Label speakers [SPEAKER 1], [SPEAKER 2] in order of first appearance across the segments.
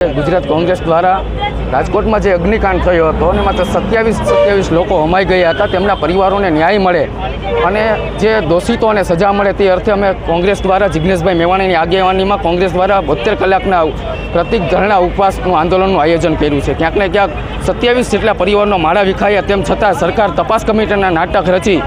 [SPEAKER 1] ગુજરાત કોંગ્રેસ દ્વારા રાજકોટમાં જે અગ્નિકાંડ થયો હતો અને માત્ર 27 લોકો હમાઈ ગયા હતા, તેમના પરિવારોને ન્યાય મળે અને જે દોષિતોને સજા મળે તે અર્થે અમે કોંગ્રેસ દ્વારા જિગ્નેશભાઈ મેવાણીની આગેવાનીમાં કોંગ્રેસ દ્વારા 72 કલાકના પ્રતિક ધરણા ઉપવાસનું આંદોલનનું આયોજન કર્યું છે। ક્યાંક ને ક્યાંક 27 જેટલા પરિવારનો માળા વિખાયા, તેમ છતાં સરકાર તપાસ કમિટીના નાટક રચી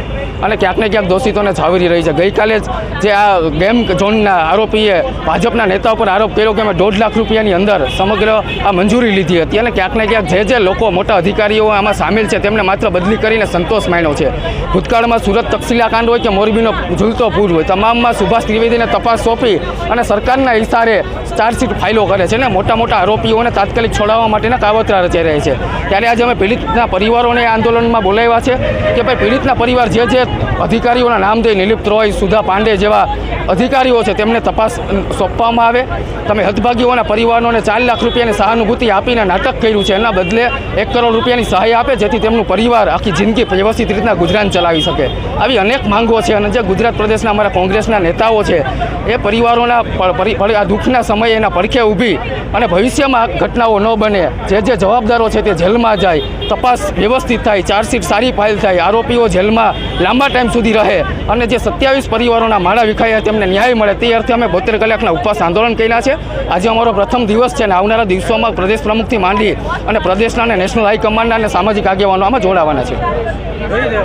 [SPEAKER 1] અને ક્યાંક ને ક્યાંક દોષિતોને છાવરી રહી છે। ગઈકાલે જ જે આ ગેમ ઝોનના આરોપીએ ભાજપના નેતા ઉપર આરોપ કર્યો કે અમે 1.5 લાખ રૂપિયાની અંદર સમગ્ર આ મંજૂરી લીધી હતી અને ક્યાંક ને ક્યાંક જે લોકો મોટા અધિકારીઓ આમાં સામેલ છે તેમને માત્ર બદલી કરીને સંતોષ માન્યો છે। ભૂતકાળમાં સુરત તક્ષશિલા કાંડ હોય કે મોરબીનો ઝૂલતો પૂર હોય, તમામમાં સુભાષ ત્રિવેદીને તપાસ સોંપી અને સરકારના ઇશારે ચાર્જશીટ ફાઇલો કરે છે ને મોટા આરોપીઓને તાત્કાલિક છોડાવવા માટેના કાવતરા રચાઈ રહી છે। ત્યારે આજે અમે પીડિતના પરિવારોને આંદોલનમાં બોલાવ્યા છે કે ભાઈ પીડિતના પરિવાર જે અધિકારીઓના નામ દઈ નિલિપ્ત રોય, સુધા પાંડે જેવા અધિકારીઓ છે તેમને તપાસ સોંપવામાં આવે। તમે હદભાગીઓના પરિવારોને 4 લાખ રૂપિયાની સહાનુભૂતિ આપીને નાટક કર્યું છે, એના બદલે 1 કરોડ રૂપિયાની સહાય આપે જેથી તેમનું પરિવાર આખી જિંદગી વ્યવસ્થિત રીતના ગુજરાન ચલાવી શકે। આવી અનેક માંગો છે અને જે ગુજરાત પ્રદેશના અમારા કોંગ્રેસના નેતાઓ છે એ પરિવારોના આ દુઃખના સમયે એના પડખે ઊભી અને ભવિષ્યમાં ઘટનાઓ ન બને, જે જવાબદારો છે તે જેલમાં જાય, તપાસ વ્યવસ્થિત થાય, ચાર્જશીટ સારી ફાઇલ થાય, આરોપીઓ જેલમાં લાંબા ટાઈમ સુધી રહે અને જે 27 પરિવારોના માળા વિખાયા તેમને ન્યાય મળે તે અર્થે અમે 72 કલાકના ઉપવાસ આંદોલન કર્યા છે। આજે અમારો પ્રથમ દિવસ છે અને આવનારા દિવસોમાં પ્રદેશ પ્રમુખથી માંડી અને પ્રદેશના અને નેશનલ હાઈકમાન્ડના અને સામાજિક આગેવાનો આમાં જોડાવાના છે।